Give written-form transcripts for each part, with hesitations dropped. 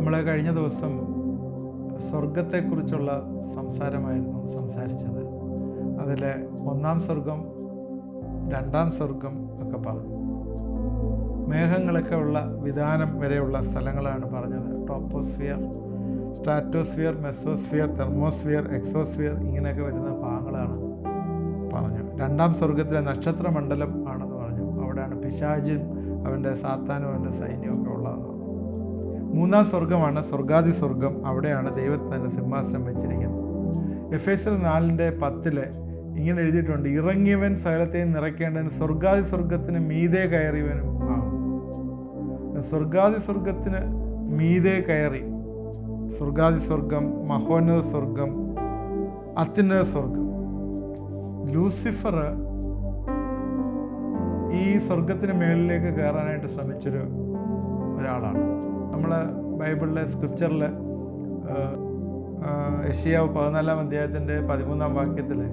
നമ്മൾ കഴിഞ്ഞ ദിവസം സ്വർഗത്തെക്കുറിച്ചുള്ള സംസാരമായിരുന്നു സംസാരിച്ചത്. അതിൽ ഒന്നാം സ്വർഗം, രണ്ടാം സ്വർഗം ഒക്കെ പറഞ്ഞു. മേഘങ്ങളൊക്കെ ഉള്ള വിധാനം വരെയുള്ള സ്ഥലങ്ങളാണ് പറഞ്ഞത്. ടോപ്പോസ്ഫിയർ, സ്ട്രാറ്റോസ്ഫിയർ, മെസോസ്ഫിയർ, തെർമോസ്ഫിയർ, എക്സോസ്ഫിയർ, ഇങ്ങനെയൊക്കെ വരുന്ന ഭാഗങ്ങളാണ് പറഞ്ഞു. രണ്ടാം സ്വർഗത്തിലെ നക്ഷത്രമണ്ഡലം ആണെന്ന് പറഞ്ഞു. അവിടെയാണ് പിശാചും അവൻ്റെ സാത്താനും അവൻ്റെ സൈന്യവും ഒക്കെ ഉള്ളതെന്ന് പറഞ്ഞു. മൂന്നാം സ്വർഗമാണ് സ്വർഗാദി സ്വർഗം. അവിടെയാണ് ദൈവത്തിൻ്റെ സിംഹാസനം വെച്ചിരിക്കുന്നത്. എഫേസ്യർ 4:10 ഇങ്ങനെ എഴുതിയിട്ടുണ്ട്: ഇറങ്ങിയവൻ സകലത്തെയും നിറയ്ക്കേണ്ടവൻ സ്വർഗാദി സ്വർഗത്തിന് മീതെ കയറിയവനും ആകും. സ്വർഗാദി സ്വർഗത്തിന് മീതെ കയറി, സ്വർഗാദി സ്വർഗം, മഹോന്നത സ്വർഗം, അത്യുന്നത സ്വർഗം. ലൂസിഫർ ഈ സ്വർഗത്തിന് മേളിലേക്ക് കയറാനായിട്ട് ശ്രമിച്ചൊരു ഒരാളാണ്. നമ്മൾ ബൈബിളിലെ സ്ക്രിപ്ചറിൽ യെശയ്യാവ് 14-13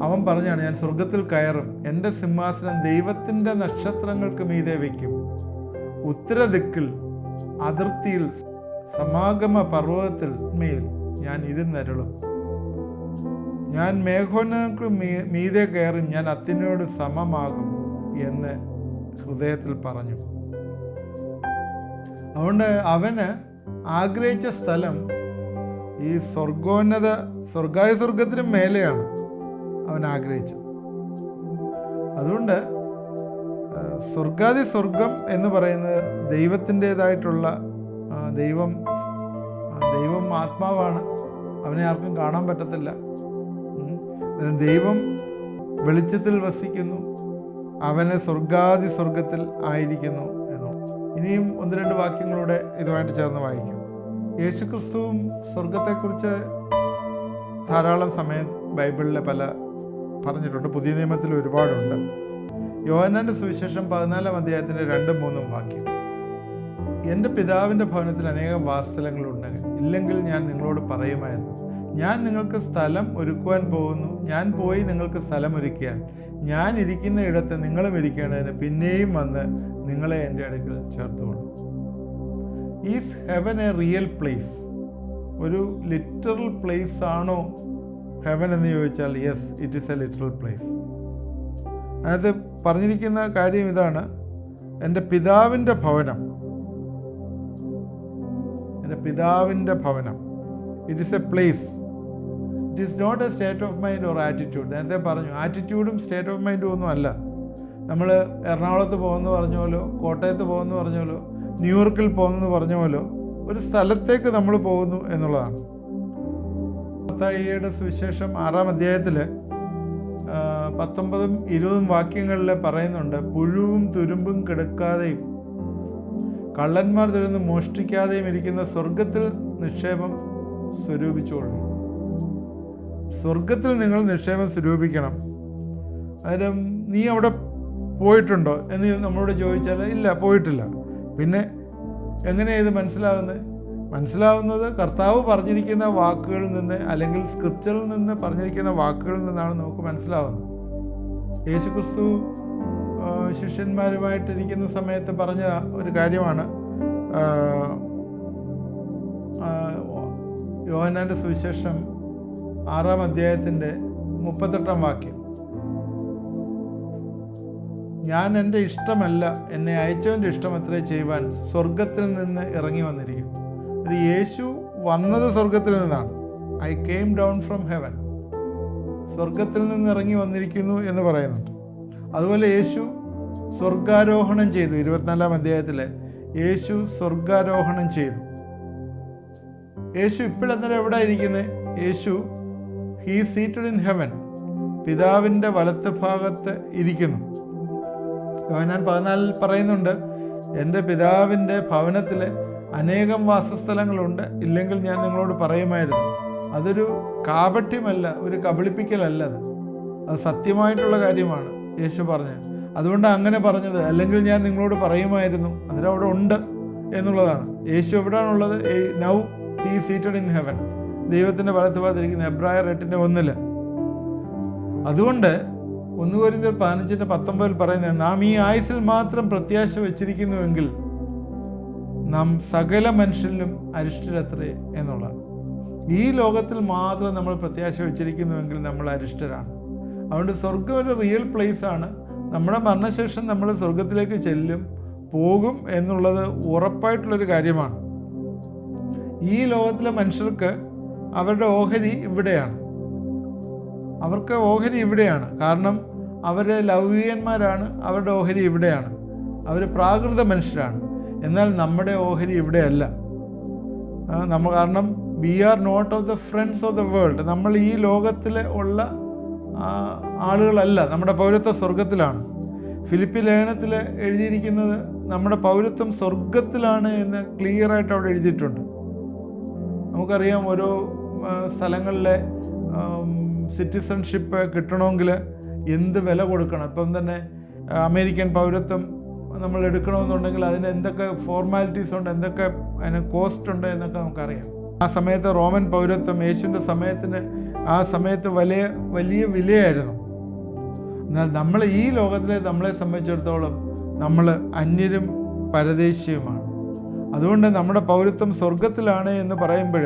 അവൻ പറഞ്ഞാണ്: ഞാൻ സ്വർഗത്തിൽ കയറും, എൻ്റെ സിംഹാസനം ദൈവത്തിൻ്റെ നക്ഷത്രങ്ങൾക്ക് മീതെ വയ്ക്കും, ഉത്തരദിക്കിൽ അതിർത്തിയിൽ സമാഗമ പർവ്വതത്തിൽ മേൽ ഞാൻ ഇരുന്നരുളും, ഞാൻ മേഘോന്നതങ്ങൾക്ക് മീതെ കയറും, ഞാൻ അത്യുന്നതനോട് സമമാകും എന്ന് ഹൃദയത്തിൽ പറഞ്ഞു. അതുകൊണ്ട് അവന് ആഗ്രഹിച്ച സ്ഥലം ഈ സ്വർഗായ സ്വർഗത്തിന് മേലെയാണ് അവൻ ആഗ്രഹിച്ചത്. അതുകൊണ്ട് സ്വർഗാദി സ്വർഗം എന്ന് പറയുന്നത് ദൈവത്തിൻ്റെതായിട്ടുള്ള ദൈവം ആത്മാവാണ്. അവനെ ആർക്കും കാണാൻ പറ്റത്തില്ല. ദൈവം വെളിച്ചത്തിൽ വസിക്കുന്നു, അവന് സ്വർഗാദി സ്വർഗത്തിൽ ആയിരിക്കുന്നു എന്നു. ഇനിയും 1-2 വാക്യങ്ങളൂടെ ഇതുമായിട്ട് ചേർന്ന് വായിക്കും. യേശുക്രിസ്തുവും സ്വർഗത്തെക്കുറിച്ച് ധാരാളം സമയം ബൈബിളിൽ പല പറഞ്ഞിട്ടുണ്ട്. പുതിയ നിയമത്തിൽ ഒരുപാടുണ്ട്. യോഹന്നാന്റെ സുവിശേഷം 14-2-3 വാക്യം: എൻ്റെ പിതാവിൻ്റെ ഭവനത്തിൽ അനേകം വാസസ്ഥലങ്ങളുണ്ട്, ഇല്ലെങ്കിൽ ഞാൻ നിങ്ങളോട് പറയുമായിരുന്നു. ഞാൻ നിങ്ങൾക്ക് സ്ഥലം ഒരുക്കുവാൻ പോകുന്നു. ഞാൻ പോയി നിങ്ങൾക്ക് സ്ഥലം ഒരുക്കിയാൽ ഞാൻ ഇരിക്കുന്ന ഇടത്ത് നിങ്ങളും ഇരിക്കേണ്ടതിന് പിന്നെയും വന്ന് നിങ്ങളെ എൻ്റെ അടുക്കൽ ചേർത്തുകൊള്ളു. Is heaven a real place? ഒരു ലിറ്ററൽ പ്ലേസ് ആണോ ഹെവൻ എന്ന് ചോദിച്ചാൽ yes, it is a literal place. അതിനകത്ത് പറഞ്ഞിരിക്കുന്ന കാര്യം ഇതാണ്: എൻ്റെ പിതാവിൻ്റെ ഭവനം, എൻ്റെ പിതാവിൻ്റെ ഭവനം. It is a place. It is not a state of mind or attitude. നേരത്തെ പറഞ്ഞു, ആറ്റിറ്റ്യൂഡും സ്റ്റേറ്റ് ഓഫ് മൈൻഡും ഒന്നും അല്ല. നമ്മൾ എറണാകുളത്ത് പോകുമെന്ന് പറഞ്ഞ പോലോ, കോട്ടയത്ത് പോകുമെന്ന് പറഞ്ഞ പോലോ, ന്യൂയോർക്കിൽ പോകുമെന്ന് പറഞ്ഞ പോലോ ഒരു സ്ഥലത്തേക്ക് നമ്മൾ പോകുന്നു എന്നുള്ളതാണ്. മത്തായിയുടെ സുവിശേഷം 6-ാം 19-20 വാക്യങ്ങളിൽ പറയുന്നുണ്ട്: പുഴുവും തുരുമ്പും കെടുക്കാതെയും കള്ളന്മാർ തുരന്ന് മോഷ്ടിക്കാതെയും ഇരിക്കുന്ന സ്വർഗത്തിൽ നിക്ഷേപം സ്വരൂപിച്ചോളൂ. സ്വർഗത്തിൽ നിങ്ങൾ നിക്ഷേപം സ്വരൂപിക്കണം. അന്നേരം നീ അവിടെ പോയിട്ടുണ്ടോ എന്ന് നമ്മളോട് ചോദിച്ചാൽ ഇല്ല, പോയിട്ടില്ല. പിന്നെ എങ്ങനെയാണ് ഇത് മനസ്സിലാവുന്നത്? കർത്താവ് പറഞ്ഞിരിക്കുന്ന വാക്കുകളിൽ നിന്ന്, അല്ലെങ്കിൽ സ്ക്രിപ്ചറിൽ നിന്ന് പറഞ്ഞിരിക്കുന്ന വാക്കുകളിൽ നിന്നാണ് നമുക്ക് മനസ്സിലാവുന്നത്. യേശുക്രിസ്തു ശിഷ്യന്മാരുമായിട്ടിരിക്കുന്ന സമയത്ത് പറഞ്ഞ ഒരു കാര്യമാണ് യോഹന്നാന്റെ സുവിശേഷം 6-ാം വാക്യം: ഞാൻ എൻ്റെ ഇഷ്ടമല്ല, എന്നെ അയച്ചവൻ്റെ ഇഷ്ടം അത്രേ ചെയ്യുവാൻ സ്വർഗത്തിൽ നിന്ന് ഇറങ്ങി വന്നിരിക്കുന്നു. ഒരു യേശു വന്നത് സ്വർഗത്തിൽ നിന്നാണ്. I came down from heaven. സ്വർഗത്തിൽ നിന്ന് ഇറങ്ങി വന്നിരിക്കുന്നു എന്ന് പറയുന്നുണ്ട്. അതുപോലെ യേശു സ്വർഗാരോഹണം ചെയ്തു. 24-ാം യേശു സ്വർഗാരോഹണം ചെയ്തു. യേശു ഇപ്പോഴെന്നേരം എവിടെ ഇരിക്കുന്നത്? യേശു ഹീ സീറ്റഡ് ഇൻ ഹെവൻ, പിതാവിൻ്റെ വലത്ത് ഭാഗത്ത് ഇരിക്കുന്നു. യോഹന്നാൻ 14 പറയുന്നുണ്ട്: എൻ്റെ പിതാവിൻ്റെ ഭവനത്തിൽ അനേകം വാസസ്ഥലങ്ങളുണ്ട്, ഇല്ലെങ്കിൽ ഞാൻ നിങ്ങളോട് പറയുമായിരുന്നു. അതൊരു കാപട്യമല്ല, ഒരു കബളിപ്പിക്കലല്ല, അത് സത്യമായിട്ടുള്ള കാര്യമാണ് യേശു പറഞ്ഞത്. അതുകൊണ്ടാണ് അങ്ങനെ പറഞ്ഞത്. അല്ലെങ്കിൽ ഞാൻ നിങ്ങളോട് പറയുമായിരുന്നു. അന്നേരം അവിടെ ഉണ്ട് എന്നുള്ളതാണ്. യേശു എവിടെയാണുള്ളത്? Now he seated in heaven, ദൈവത്തിൻ്റെ വലത്ത് ഭാഗത്തിരിക്കുന്ന. എബ്രായർ 8:1. അതുകൊണ്ട് 1 കൊരിന്ത്യർ 15:19 പറയുന്നത്: നാം ഈ ആയുസ്സിൽ മാത്രം പ്രത്യാശ വെച്ചിരിക്കുന്നുവെങ്കിൽ നാം സകല മനുഷ്യരിലും അരിഷ്ടരത്രേ എന്നുള്ളത്. ഈ ലോകത്തിൽ മാത്രം നമ്മൾ പ്രത്യാശ വെച്ചിരിക്കുന്നുവെങ്കിൽ നമ്മൾ അരിഷ്ടരാണ്. അതുകൊണ്ട് സ്വർഗം ഒരു റിയൽ പ്ലേസ് ആണ്. നമ്മുടെ മരണശേഷം നമ്മൾ സ്വർഗത്തിലേക്ക് പോകും എന്നുള്ളത് ഉറപ്പായിട്ടുള്ളൊരു കാര്യമാണ്. ഈ ലോകത്തിലെ മനുഷ്യർക്ക് അവരുടെ ഓഹരി ഇവിടെയാണ്. അവർക്ക് ഓഹരി ഇവിടെയാണ്. കാരണം അവർ ലൗകികന്മാരാണ്. അവരുടെ ഓഹരി ഇവിടെയാണ്. അവർ പ്രാകൃത മനുഷ്യരാണ്. എന്നാൽ നമ്മുടെ ഓഹരി ഇവിടെയല്ല. കാരണം we are not of the friends of the world. നമ്മൾ ഈ ലോകത്തിൽ ഉള്ള ആളുകളല്ല. നമ്മുടെ പൗരത്വം സ്വർഗത്തിലാണ്. ഫിലിപ്പി ലേഖനത്തിൽ എഴുതിയിരിക്കുന്നത് നമ്മുടെ പൗരത്വം സ്വർഗത്തിലാണ് എന്ന് ക്ലിയറായിട്ട് അവിടെ എഴുതിയിട്ടുണ്ട്. നമുക്കറിയാം ഓരോ സ്ഥലങ്ങളിലെ സിറ്റിസൺഷിപ്പ് കിട്ടണമെങ്കിൽ എന്ത് വില കൊടുക്കണം. ഇപ്പം തന്നെ അമേരിക്കൻ പൗരത്വം നമ്മൾ എടുക്കണമെന്നുണ്ടെങ്കിൽ അതിന് എന്തൊക്കെ ഫോർമാലിറ്റീസ് ഉണ്ട്, എന്തൊക്കെ അതിന് കോസ്റ്റ് ഉണ്ട് എന്നൊക്കെ നമുക്കറിയാം. ആ സമയത്ത് റോമൻ പൗരത്വം യേശുവിൻ്റെ ആ സമയത്ത് വലിയ വിലയായിരുന്നു. എന്നാൽ നമ്മൾ ഈ ലോകത്തിലെ നമ്മളെ സംബന്ധിച്ചിടത്തോളം നമ്മൾ അന്യരും പരദേശിയുമാണ്. അതുകൊണ്ട് നമ്മുടെ പൗരത്വം സ്വർഗത്തിലാണ് എന്ന് പറയുമ്പോൾ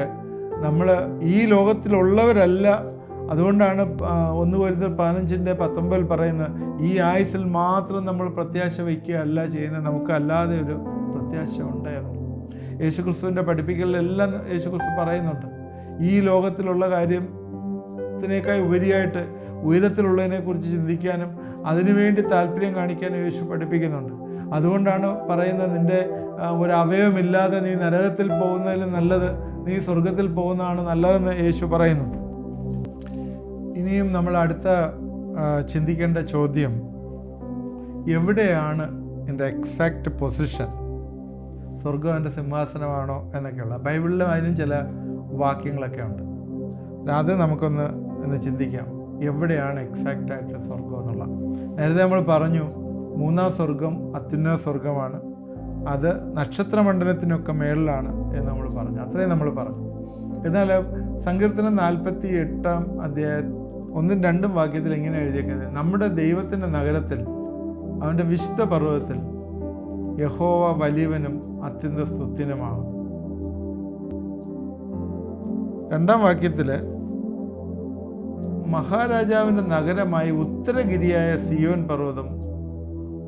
നമ്മൾ ഈ ലോകത്തിലുള്ളവരല്ല. അതുകൊണ്ടാണ് 1 കൊരിന്ത്യർ 15:19 പറയുന്നത്, ഈ ആയുസ്സിൽ മാത്രം നമ്മൾ പ്രത്യാശ വയ്ക്കുകയല്ല ചെയ്യുന്നത്, നമുക്ക് അല്ലാതെ ഒരു പ്രത്യാശ ഉണ്ട് എന്നുള്ളത്. യേശുക്രിസ്തുവിൻ്റെ പഠിപ്പിക്കലിലെല്ലാം യേശുക്രിസ്തു പറയുന്നുണ്ട്. ഈ ലോകത്തിലുള്ള കാര്യത്തിനേക്കാൾ ഉപരിയായിട്ട് ഉയരത്തിലുള്ളതിനെക്കുറിച്ച് ചിന്തിക്കാനും അതിനുവേണ്ടി താല്പര്യം കാണിക്കാനും യേശു പഠിപ്പിക്കുന്നുണ്ട്. അതുകൊണ്ടാണ് പറയുന്നത്, നിൻ്റെ ഒരു അവയവമില്ലാതെ നീ നരകത്തിൽ പോകുന്നതിലും നല്ലത് നീ സ്വർഗത്തിൽ പോകുന്നതാണ് നല്ലതെന്ന് യേശു പറയുന്നു. ഇനിയും നമ്മൾ അടുത്ത ചിന്തിക്കേണ്ട ചോദ്യം, എവിടെയാണ് എൻ്റെ എക്സാക്റ്റ് പൊസിഷൻ? സ്വർഗം എൻ്റെ സിംഹാസനമാണോ എന്നൊക്കെയുള്ള ബൈബിളിലും അതിനും ചില വാക്യങ്ങളൊക്കെ ഉണ്ട്. അത് നമുക്കൊന്ന് ചിന്തിക്കാം. എവിടെയാണ് എക്സാക്റ്റായിട്ട് സ്വർഗം എന്നുള്ള? നേരത്തെ നമ്മൾ പറഞ്ഞു 3-ാം സ്വർഗം അത്യുന്നത സ്വർഗമാണ്, അത് നക്ഷത്രമണ്ഡലത്തിനൊക്കെ മേളിലാണ് എന്ന് നമ്മൾ പറഞ്ഞു. അത്രയും നമ്മൾ പറഞ്ഞു. എന്നാൽ സങ്കീർത്തനം 48-ാം അധ്യായം 1-2 വാക്യത്തിൽ ഇങ്ങനെ എഴുതിയിരിക്കുന്നത്, നമ്മുടെ ദൈവത്തിൻ്റെ നഗരത്തിൽ അവൻ്റെ വിശുദ്ധ പർവ്വതത്തിൽ യഹോവ വലിയവനും അത്യന്ത സ്തുത്യനുമാകും. 2-ാം വാക്യത്തിൽ മഹാരാജാവിൻ്റെ നഗരമായി ഉത്തരഗിരിയായ സിയോൻ പർവ്വതം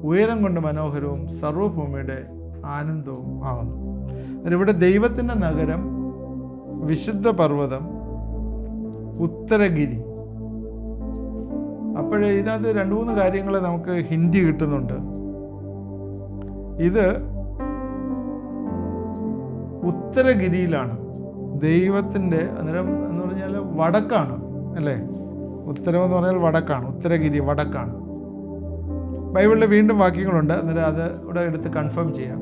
ഉയരം കൊണ്ട് മനോഹരവും സർവ്വഭൂമിയുടെ ആനന്ദവും ആകുന്നു. ഇവിടെ ദൈവത്തിൻ്റെ നഗരം, വിശുദ്ധ പർവ്വതം, ഉത്തരഗിരി. അപ്പോഴേ ഇതിനകത്ത് 2-3 കാര്യങ്ങൾ നമുക്ക് ഹിന്റ് കിട്ടുന്നുണ്ട്. ഇത് ഉത്തരഗിരിയിലാണ് ദൈവത്തിൻ്റെ, അന്നേരം എന്ന് പറഞ്ഞാൽ വടക്കാണ് അല്ലേ? ഉത്തരമെന്ന് പറഞ്ഞാൽ വടക്കാണ്. ഉത്തരഗിരി വടക്കാണ്. ബൈബിളിൽ വീണ്ടും വാക്യങ്ങളുണ്ട്, അന്നേരം അത് ഇവിടെ എടുത്ത് കൺഫേം ചെയ്യാം.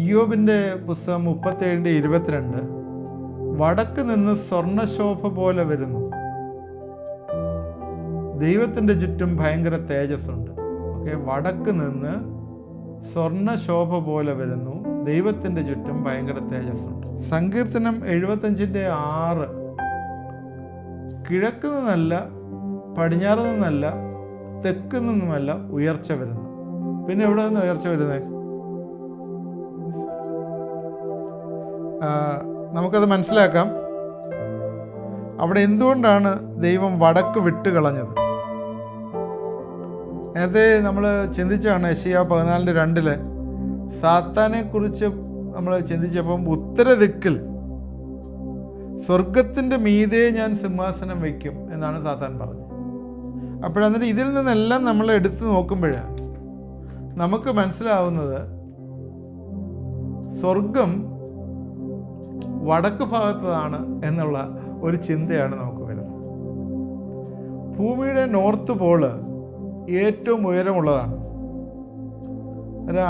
ഇയ്യോബിൻ്റെ പുസ്തകം 37:22, വടക്ക് നിന്ന് സ്വർണശോഭ പോലെ വരുന്നു, ദൈവത്തിൻ്റെ ചുറ്റും ഭയങ്കര തേജസ്സുണ്ട്. ഓക്കെ, വടക്ക് നിന്ന് സ്വർണശോഭ പോലെ വരുന്നു, ദൈവത്തിൻ്റെ ചുറ്റും ഭയങ്കര തേജസ്സുണ്ട്. സങ്കീർത്തനം 75:6, കിഴക്ക് നിന്നല്ല പടിഞ്ഞാറ് നിന്നല്ല തെക്ക് നിന്നുമല്ല ഉയർച്ച വരുന്നു. പിന്നെ എവിടെ നിന്ന് ഉയർച്ച വരുന്നത്? നമുക്കത് മനസ്സിലാക്കാം. അവിടെ എന്തുകൊണ്ടാണ് ദൈവം വടക്ക് വിട്ടുകളഞ്ഞത്? നേരത്തെ നമ്മൾ ചിന്തിച്ചാണ് യെശയ്യാ 14:2 സാത്താനെ കുറിച്ച് നമ്മൾ ചിന്തിച്ചപ്പം ഉത്തരദിക്കിൽ സ്വർഗത്തിൻ്റെ മീതെ ഞാൻ സിംഹാസനം വയ്ക്കും എന്നാണ് സാത്താൻ പറഞ്ഞത്. അപ്പോഴന്നിട്ട് ഇതിൽ നിന്നെല്ലാം നമ്മൾ എടുത്തു നോക്കുമ്പോൾ നമുക്ക് മനസ്സിലാവുന്നത് സ്വർഗം വടക്ക് ഭാഗത്താണ് എന്നുള്ള ഒരു ചിന്തയാണ് നമുക്ക് വരുന്നത്. ഭൂമിയുടെ നോർത്ത് പോള് ഏറ്റവും ഉയരമുള്ളതാണ്.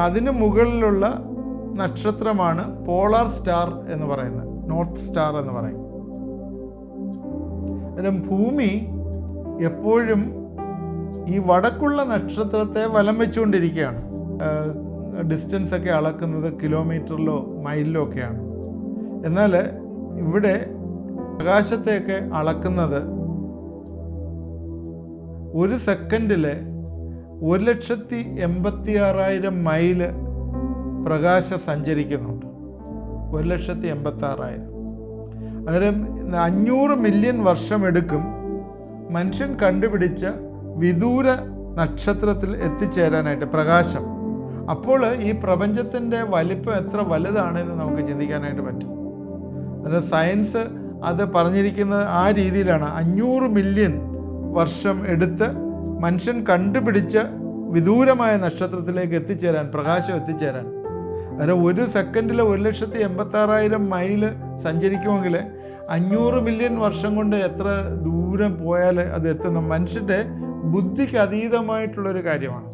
അതിന് മുകളിലുള്ള നക്ഷത്രമാണ് പോളാർ സ്റ്റാർ എന്ന് പറയുന്നത്, നോർത്ത് സ്റ്റാർ എന്ന് പറയും. അന്നേരം ഭൂമി എപ്പോഴും ഈ വടക്കുള്ള നക്ഷത്രത്തെ വലം വെച്ചുകൊണ്ടിരിക്കുകയാണ്. ഡിസ്റ്റൻസ് ഒക്കെ അളക്കുന്നത് കിലോമീറ്ററിലോ മൈലിലോ ഒക്കെയാണ്. എന്നാൽ ഇവിടെ ആകാശത്തെയൊക്കെ അളക്കുന്നത് 1 സെക്കൻഡിൽ 1,86,000 മൈല് പ്രകാശം സഞ്ചരിക്കുന്നുണ്ട്. 1,86,000. അന്നേരം 500 മില്യൺ വർഷം എടുക്കും മനുഷ്യൻ കണ്ടുപിടിച്ച വിദൂര നക്ഷത്രത്തിൽ എത്തിച്ചേരാനായിട്ട് പ്രകാശം. അപ്പോൾ ഈ പ്രപഞ്ചത്തിൻ്റെ വലിപ്പം എത്ര വലുതാണെന്ന് നമുക്ക് ചിന്തിക്കാനായിട്ട് പറ്റും. അതായത് സയൻസ് അത് പറഞ്ഞിരിക്കുന്നത് ആ രീതിയിലാണ്. 500 മില്യൺ വർഷം എടുത്ത് മനുഷ്യൻ കണ്ടുപിടിച്ച വിദൂരമായ നക്ഷത്രത്തിലേക്ക് എത്തിച്ചേരാൻ, പ്രകാശം എത്തിച്ചേരാൻ. അതായത് 1 സെക്കൻഡിൽ 1,86,000 മൈൽ സഞ്ചരിക്കുമെങ്കിൽ 500 മില്യൺ വർഷം കൊണ്ട് എത്ര ദൂരം പോയാൽ അത് എത്തുന്ന മനുഷ്യൻ്റെ ബുദ്ധിക്ക് അതീതമായിട്ടുള്ളൊരു കാര്യമാണ്.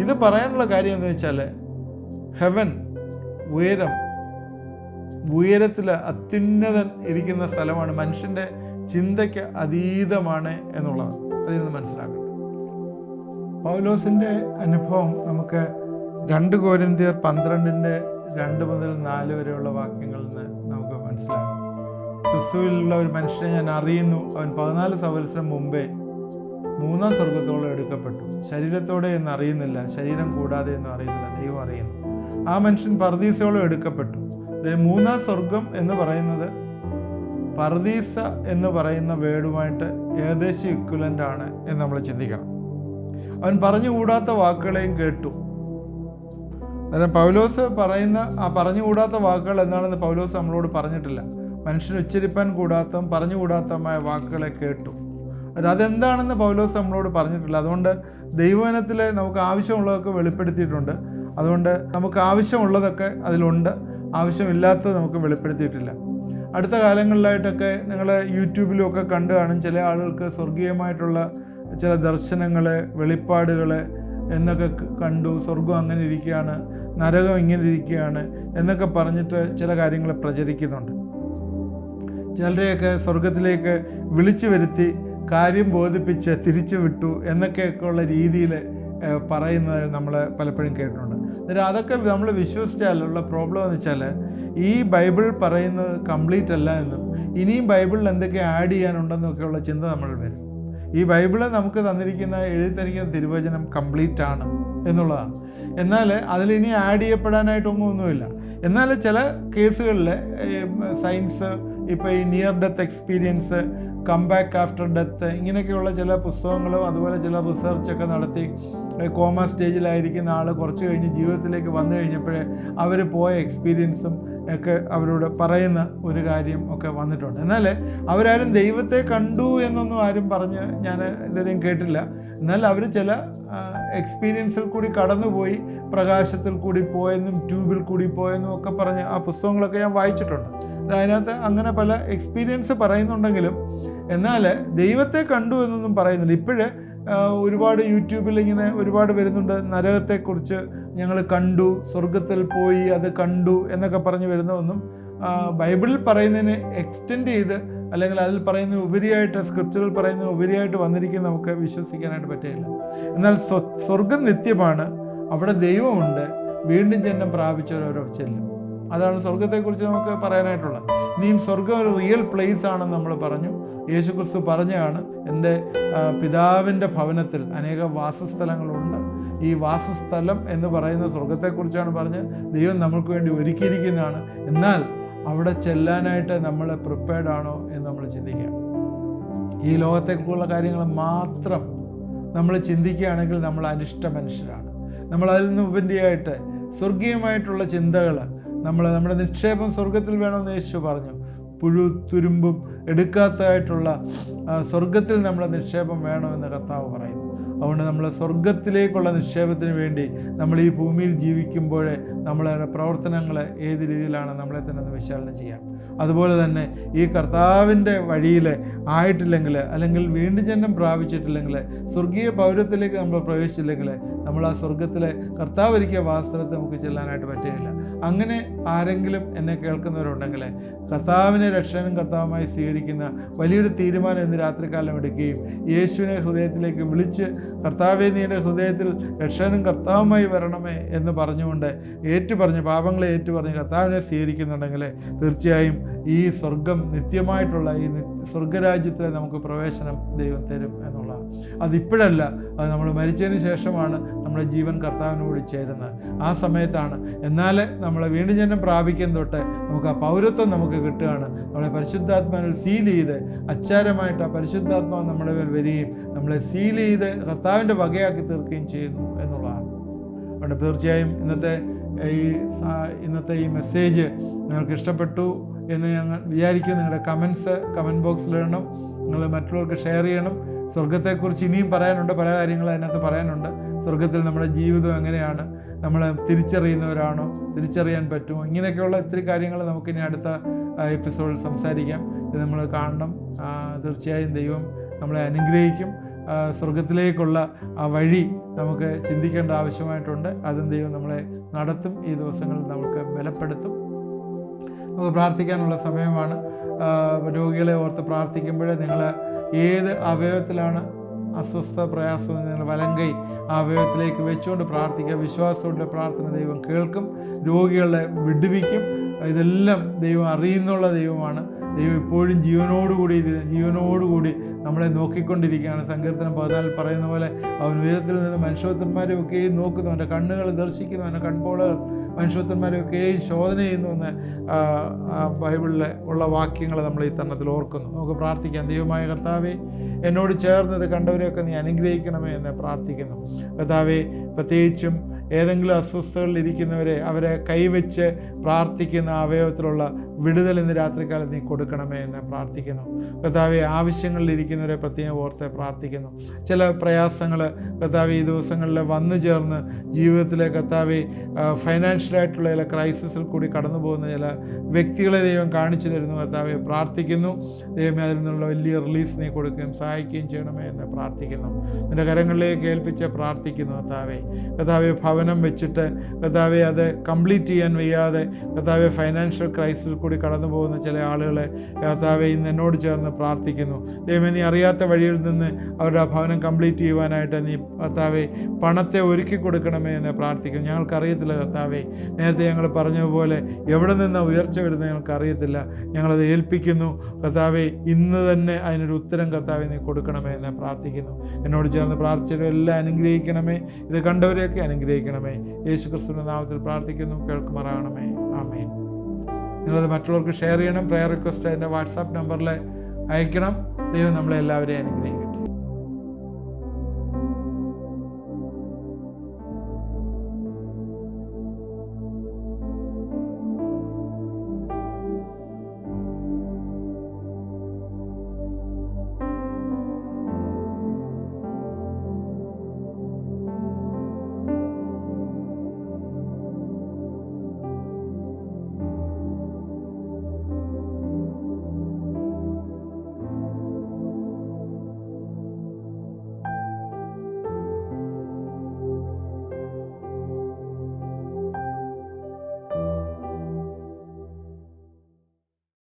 ഇത് പറയാനുള്ള കാര്യം എന്ന് വെച്ചാൽ ഹെവൻ, ഉയരത്തിൽ അത്യുന്നതൻ ഇരിക്കുന്ന സ്ഥലമാണ്, മനുഷ്യൻ്റെ ചിന്തയ്ക്ക് അതീതമാണ് എന്നുള്ളത് അതിൽ നിന്ന് മനസ്സിലാക്കണം. പൗലോസിൻ്റെ അനുഭവം നമുക്ക് 2 കൊരിന്ത്യർ 12:2 മുതൽ 4 വരെയുള്ള വാക്യങ്ങളിൽ നിന്ന് നമുക്ക് മനസ്സിലാകും. ക്രിസ്തുവിലുള്ള ഒരു മനുഷ്യനെ ഞാൻ അറിയുന്നു, അവൻ 14 സംവത്സരം മുമ്പേ 3-ാം സ്വർഗത്തോളം എടുക്കപ്പെട്ടു. ശരീരത്തോടെ എന്ന് അറിയുന്നില്ല, ശരീരം കൂടാതെ എന്നും അറിയുന്നില്ല, ദൈവം അറിയുന്നു. ആ മനുഷ്യൻ പർദീസയോളം എടുക്കപ്പെട്ടു. 3-ാം സ്വർഗം എന്ന് പറയുന്നത് പർദീസ എന്ന് പറയുന്ന വേർഡുമായിട്ട് ഏകദേശം ഇക്വലൻ്റ് ആണ് എന്ന് നമ്മൾ ചിന്തിക്കണം. അവൻ പറഞ്ഞുകൂടാത്ത വാക്കുകളെയും കേട്ടു. അന്നേരം പൗലോസ് പറയുന്ന ആ പറഞ്ഞുകൂടാത്ത വാക്കുകൾ എന്താണെന്ന് പൗലോസ് നമ്മളോട് പറഞ്ഞിട്ടില്ല. മനുഷ്യന് ഉച്ചരിപ്പാൻ കൂടാത്തതും പറഞ്ഞുകൂടാത്തതുമായ വാക്കുകളെ കേട്ടു. അതെന്താണെന്ന് പൗലോസ് നമ്മളോട് പറഞ്ഞിട്ടില്ല. അതുകൊണ്ട് ദൈവവചനത്തിൽ നമുക്ക് ആവശ്യമുള്ളതൊക്കെ വെളിപ്പെടുത്തിയിട്ടുണ്ട്. അതുകൊണ്ട് നമുക്ക് ആവശ്യമുള്ളതൊക്കെ അതിലുണ്ട്, ആവശ്യമില്ലാത്തത് നമുക്ക് വെളിപ്പെടുത്തിയിട്ടില്ല. അടുത്ത കാലങ്ങളിലായിട്ടൊക്കെ നിങ്ങൾ യൂട്യൂബിലും ഒക്കെ കണ്ടു കാണും, ചില ആളുകൾക്ക് സ്വർഗീയമായിട്ടുള്ള ചില ദർശനങ്ങൾ, വെളിപ്പാടുകൾ എന്നൊക്കെ കണ്ടു. സ്വർഗം അങ്ങനെ ഇരിക്കുകയാണ്, നരകം ഇങ്ങനെ ഇരിക്കുകയാണ് എന്നൊക്കെ പറഞ്ഞിട്ട് ചില കാര്യങ്ങൾ പ്രചരിക്കുന്നുണ്ട്. ചിലരെയൊക്കെ സ്വർഗത്തിലേക്ക് വിളിച്ചു വരുത്തി കാര്യം ബോധിപ്പിച്ച് തിരിച്ചു വിട്ടു എന്നൊക്കെയൊക്കെയുള്ള രീതിയിൽ പറയുന്നത് നമ്മൾ പലപ്പോഴും കേട്ടിട്ടുണ്ട്. അന്നേരം അതൊക്കെ നമ്മൾ വിശ്വസിച്ചാലുള്ള പ്രോബ്ലം എന്ന് വെച്ചാൽ ഈ ബൈബിൾ പറയുന്നത് കംപ്ലീറ്റ് അല്ല എന്നും ഇനിയും ബൈബിളിൽ എന്തൊക്കെ ആഡ് ചെയ്യാനുണ്ടെന്നൊക്കെയുള്ള ചിന്ത നമ്മൾ വരും. ഈ ബൈബിള് നമുക്ക് തന്നിരിക്കുന്ന, എഴുതി തന്നിരിക്കുന്ന തിരുവചനം കംപ്ലീറ്റ് ആണ് എന്നുള്ളതാണ്. എന്നാൽ അതിലിനി ആഡ് ചെയ്യപ്പെടാനായിട്ടൊന്നുമില്ല. എന്നാൽ ചില കേസുകളിൽ സയൻസ്, ഇപ്പോൾ ഈ near death experience, come back after death, ഇങ്ങനെയൊക്കെയുള്ള ചില പുസ്തകങ്ങളും അതുപോലെ ചില റിസർച്ചൊക്കെ നടത്തി കോമ സ്റ്റേജിലായിരിക്കുന്ന ആൾ കുറച്ച് കഴിഞ്ഞ് ജീവിതത്തിലേക്ക് വന്നു കഴിഞ്ഞപ്പോഴേ അവർ പോയ എക്സ്പീരിയൻസും ഒക്കെ അവരോട് പറയുന്ന ഒരു കാര്യം ഒക്കെ വന്നിട്ടുണ്ട്. എന്നാൽ അവരാരും ദൈവത്തെ കണ്ടു എന്നൊന്നും ആരും പറഞ്ഞ് ഞാൻ ഇതുവരെയും കേട്ടില്ല. എന്നാൽ അവർ ചില എക്സ്പീരിയൻസിൽ കൂടി കടന്നുപോയി, പ്രകാശത്തിൽ കൂടി പോയെന്നും ട്യൂബിൽ കൂടി പോയെന്നും ഒക്കെ പറഞ്ഞ് ആ പുസ്തകങ്ങളൊക്കെ ഞാൻ വായിച്ചിട്ടുണ്ട്. അതിനകത്ത് അങ്ങനെ പല എക്സ്പീരിയൻസ് പറയുന്നുണ്ടെങ്കിലും എന്നാൽ ദൈവത്തെ കണ്ടു എന്നൊന്നും പറയുന്നില്ല. ഇപ്പോഴേ ഒരുപാട് യൂട്യൂബിൽ ഇങ്ങനെ ഒരുപാട് വരുന്നുണ്ട്, നരകത്തെക്കുറിച്ച് ഞങ്ങൾ കണ്ടു, സ്വർഗത്തിൽ പോയി അത് കണ്ടു എന്നൊക്കെ പറഞ്ഞ് വരുന്നതൊന്നും ബൈബിളിൽ പറയുന്നതിന് എക്സ്റ്റെൻഡ് ചെയ്ത് അല്ലെങ്കിൽ അതിൽ പറയുന്ന ഉപരിയായിട്ട്, സ്ക്രിപ്ചറിൽ പറയുന്ന ഉപരിയായിട്ട് വന്നിരിക്കുന്ന നമുക്ക് വിശ്വസിക്കാനായിട്ട് പറ്റില്ല. എന്നാൽ സ്വർഗം നിത്യമാണ്, അവിടെ ദൈവമുണ്ട്, വീണ്ടും ജന്മം പ്രാപിച്ചവരോ ചെല്ലും. അതാണ് സ്വർഗത്തെക്കുറിച്ച് നമുക്ക് പറയാനായിട്ടുള്ളത്. ഇനിയും സ്വർഗം ഒരു റിയൽ പ്ലേസ് ആണെന്ന് നമ്മൾ പറഞ്ഞു. യേശുക്രിസ്തു പറഞ്ഞാണ്, എൻ്റെ പിതാവിൻ്റെ ഭവനത്തിൽ അനേക വാസസ്ഥലങ്ങളുണ്ട്. ഈ വാസസ്ഥലം എന്ന് പറയുന്ന സ്വർഗത്തെക്കുറിച്ചാണ് പറഞ്ഞ് ദൈവം നമ്മൾക്ക് വേണ്ടി ഒരുക്കിയിരിക്കുന്നതാണ്. എന്നാൽ അവിടെ ചെല്ലാനായിട്ട് നമ്മൾ പ്രിപ്പയർഡ് ആണോ എന്ന് നമ്മൾ ചിന്തിക്കാം. ഈ ലോകത്തേക്കുള്ള കാര്യങ്ങൾ മാത്രം നമ്മൾ ചിന്തിക്കുകയാണെങ്കിൽ നമ്മൾ അനിഷ്ട മനുഷ്യരാണ്. നമ്മൾ അതിൽ നിന്ന് ഉപരിയായിട്ട് സ്വർഗീയമായിട്ടുള്ള ചിന്തകൾ, നമ്മുടെ നിക്ഷേപം സ്വർഗത്തിൽ വേണമെന്ന് യേശു പറഞ്ഞു. തുരുമ്പും എടുക്കാത്തതായിട്ടുള്ള സ്വർഗത്തിൽ നമ്മുടെ നിക്ഷേപം വേണമെന്ന് കർത്താവ് പറയുന്നു. അതുകൊണ്ട് നമ്മൾ സ്വർഗത്തിലേക്കുള്ള നിക്ഷേപത്തിന് വേണ്ടി നമ്മൾ ഈ ഭൂമിയിൽ ജീവിക്കുമ്പോഴേ നമ്മളുടെ പ്രവർത്തനങ്ങൾ ഏത് രീതിയിലാണ് നമ്മളെ തന്നെ ഒന്ന് വിശകലനം ചെയ്യാം. അതുപോലെ തന്നെ ഈ കർത്താവിൻ്റെ വഴിയിൽ ആയിട്ടില്ലെങ്കിൽ, അല്ലെങ്കിൽ വീണ്ടും ജന്മം പ്രാപിച്ചിട്ടില്ലെങ്കിൽ, സ്വർഗീയ പൗരത്തിലേക്ക് നമ്മൾ പ്രവേശിച്ചില്ലെങ്കിൽ നമ്മൾ ആ സ്വർഗത്തിലെ കർത്താവ് ഒരുക്കിയ വാസ്തവത്തെ നമുക്ക് ചെല്ലാനായിട്ട് പറ്റുകയില്ല. അങ്ങനെ ആരെങ്കിലും എന്നെ കേൾക്കുന്നവരുണ്ടെങ്കിൽ കർത്താവിനെ രക്ഷകനും കർത്താവുമായി സ്വീകരിക്കുന്ന വലിയൊരു തീരുമാനം ഇന്ന് രാത്രികാലം എടുക്കുകയും യേശുവിനെ ഹൃദയത്തിലേക്ക് വിളിച്ച് കർത്താവേ നീ എൻ്റെ ഹൃദയത്തിൽ രക്ഷകനും കർത്താവുമായി വരണമേ എന്ന് പറഞ്ഞുകൊണ്ട് ഏറ്റുപറഞ്ഞ്, പാപങ്ങളെ ഏറ്റുപറഞ്ഞ് കർത്താവിനെ സ്വീകരിക്കുന്നുണ്ടെങ്കിൽ തീർച്ചയായും ഈ സ്വർഗം, നിത്യമായിട്ടുള്ള ഈ സ്വർഗരാജ്യത്തിൽ നമുക്ക് പ്രവേശനം ദൈവം തരും എന്നുള്ളതാണ്. അതിപ്പോഴല്ല, അത് നമ്മൾ മരിച്ചതിന് ശേഷമാണ് നമ്മുടെ ജീവൻ കർത്താവിനോട് ചേരുന്നത്. ആ സമയത്താണ്. എന്നാൽ നമ്മളെ വീണ്ടും ജന്മം പ്രാപിക്കുന്ന തൊട്ട് നമുക്ക് ആ പൗരത്വം നമുക്ക് കിട്ടുകയാണ്. നമ്മളെ പരിശുദ്ധാത്മാവിൽ സീൽ ചെയ്ത് അച്ചാരമായിട്ട് ആ പരിശുദ്ധാത്മാവ് നമ്മുടെ മേൽ വരികയും നമ്മളെ സീൽ ചെയ്ത് കർത്താവിൻ്റെ വകയാക്കി തീർക്കുകയും ചെയ്യുന്നു എന്നുള്ളതാണ്. അതുകൊണ്ട് തീർച്ചയായും ഇന്നത്തെ ഈ മെസ്സേജ് നിങ്ങൾക്ക് ഇഷ്ടപ്പെട്ടു എന്ന് ഞങ്ങൾ വിചാരിക്കുന്നു. നിങ്ങളുടെ കമൻറ്റ് ബോക്സിലിടണം. നിങ്ങൾ മറ്റുള്ളവർക്ക് ഷെയർ ചെയ്യണം. സ്വർഗത്തെക്കുറിച്ച് ഇനിയും പറയാനുണ്ട്, പല കാര്യങ്ങൾ അതിനകത്ത് പറയാനുണ്ട്. സ്വർഗത്തിൽ നമ്മുടെ ജീവിതം എങ്ങനെയാണ്, നമ്മൾ തിരിച്ചറിയുന്നവരാണോ, തിരിച്ചറിയാൻ പറ്റുമോ, ഇങ്ങനെയൊക്കെയുള്ള ഒത്തിരി കാര്യങ്ങൾ നമുക്കിനി അടുത്ത എപ്പിസോഡിൽ സംസാരിക്കാം. ഇത് നമ്മൾ കാണണം. തീർച്ചയായും ദൈവം നമ്മളെ അനുഗ്രഹിക്കും. സ്വർഗത്തിലേക്കുള്ള ആ വഴി നമുക്ക് ചിന്തിക്കേണ്ട ആവശ്യമായിട്ടുണ്ട്. അതും ദൈവം നമ്മളെ നടത്തും. ഈ ദിവസങ്ങളിൽ നമുക്ക് ബലപ്പെടുത്തും. നമുക്ക് പ്രാർത്ഥിക്കാനുള്ള സമയമാണ്. രോഗികളെ ഓർത്ത് പ്രാർത്ഥിക്കുമ്പോൾ നിങ്ങൾ ഏത് അവയവത്തിലാണ് അസ്വസ്ഥ പ്രയാസം, നിങ്ങൾ വലങ്കൈ ആ അവയവത്തിലേക്ക് വെച്ചുകൊണ്ട് പ്രാർത്ഥിക്കുക. വിശ്വാസത്തോടെ പ്രാർത്ഥന ദൈവം കേൾക്കും, രോഗികളെ വിടുവിക്കും. ഇതെല്ലാം ദൈവം അറിയുന്നുള്ള ദൈവമാണ്. ദൈവം ഇപ്പോഴും ജീവനോടുകൂടി നമ്മളെ നോക്കിക്കൊണ്ടിരിക്കുകയാണ്. സങ്കീർത്തനം 14 പറയുന്ന പോലെ അവൻ ഉയരത്തിൽ നിന്ന് മനുഷ്യത്വന്മാരെയൊക്കെ നോക്കുന്നു, അവൻ്റെ കണ്ണുകൾ ദർശിക്കുന്നു, അവൻ്റെ കൺപോളകൾ മനുഷ്യത്വന്മാരെയൊക്കെ ശോധന ചെയ്യുന്നു എന്ന് ബൈബിളിൽ ഉള്ള വാക്യങ്ങൾ നമ്മൾ ഈ തരണത്തിൽ ഓർക്കുന്നു. നമുക്ക് പ്രാർത്ഥിക്കാം. ദൈവമായ കർത്താവേ, എന്നോട് ചേർന്നത് കണ്ടവരെയൊക്കെ നീ അനുഗ്രഹിക്കണമേ എന്ന് പ്രാർത്ഥിക്കുന്നു. കർത്താവേ, പ്രത്യേകിച്ചും ഏതെങ്കിലും അസ്വസ്ഥതകളിലിരിക്കുന്നവരെ അവരെ കൈവച്ച് പ്രാർത്ഥിക്കുന്ന അവയവത്തിലുള്ള വിടുതൽ ഇന്ന് രാത്രികാലത്ത് നീ കൊടുക്കണമേ എന്ന് പ്രാർത്ഥിക്കുന്നു. കർത്താവെ, ആവശ്യങ്ങളിലിരിക്കുന്നവരെ പ്രത്യേകം ഓർത്ത് പ്രാർത്ഥിക്കുന്നു. ചില പ്രയാസങ്ങൾ കർത്താവെ ഈ ദിവസങ്ങളിൽ വന്നു ചേർന്ന് ജീവിതത്തിലെ കർത്താവെ ഫൈനാൻഷ്യലായിട്ടുള്ള ചില ക്രൈസിസിൽ കൂടി കടന്നു പോകുന്ന ചില വ്യക്തികളെ ദൈവം കാണിച്ചു തരുന്നു. കർത്താവെ, പ്രാർത്ഥിക്കുന്നു. ദൈവമേ, അതിൽ നിന്നുള്ള വലിയ റിലീസ് നീ കൊടുക്കുകയും സഹായിക്കുകയും ചെയ്യണമേ എന്ന് പ്രാർത്ഥിക്കുന്നു. നിൻ്റെ കരങ്ങളിലേക്ക് ഏൽപ്പിച്ച് പ്രാർത്ഥിക്കുന്നു. കർത്താവെ, ഭവനം വെച്ചിട്ട് കർത്താവെ അത് കംപ്ലീറ്റ് ചെയ്യാൻ വയ്യാതെ കർത്താവെ ഫൈനാൻഷ്യൽ ക്രൈസിസിൽ കൂടി കടന്നു പോകുന്ന ചില ആളുകളെ കർത്താവെ ഇന്ന് എന്നോട് ചേർന്ന് പ്രാർത്ഥിക്കുന്നു. ദൈവമേ, നീ അറിയാത്ത വഴിയിൽ നിന്ന് അവരുടെ ആ ഭവനം കംപ്ലീറ്റ് ചെയ്യുവാനായിട്ട് നീ കർത്താവെ പണത്തെ ഒരുക്കി കൊടുക്കണമേ എന്ന് പ്രാർത്ഥിക്കുന്നു. ഞങ്ങൾക്കറിയത്തില്ല കർത്താവെ, നേരത്തെ ഞങ്ങൾ പറഞ്ഞതുപോലെ എവിടെ നിന്ന് ഉയർച്ച വരുന്നത് ഞങ്ങൾക്കറിയത്തില്ല. ഞങ്ങളത് ഏൽപ്പിക്കുന്നു കർത്താവെ. ഇന്ന് തന്നെ അതിനൊരു ഉത്തരം കർത്താവെ നീ കൊടുക്കണമേ എന്ന് പ്രാർത്ഥിക്കുന്നു. എന്നോട് ചേർന്ന് പ്രാർത്ഥിച്ചവരെല്ലാം അനുഗ്രഹിക്കണമേ. ഇത് കണ്ടവരെയൊക്കെ അനുഗ്രഹിക്കണമേ. യേശു ക്രിസ്തുവിന്റെ നാമത്തിൽ പ്രാർത്ഥിക്കുന്നു. കേൾക്കുമാറാകണമേ. ആമേൻ. നിങ്ങളത് മറ്റുള്ളവർക്ക് ഷെയർ ചെയ്യണം. പ്രയർ റിക്വസ്റ്റ് എൻ്റെ വാട്സാപ്പ് നമ്പറിൽ അയക്കണം. ദൈവം നമ്മളെ എല്ലാവരെയും അനുഗ്രഹിക്കും.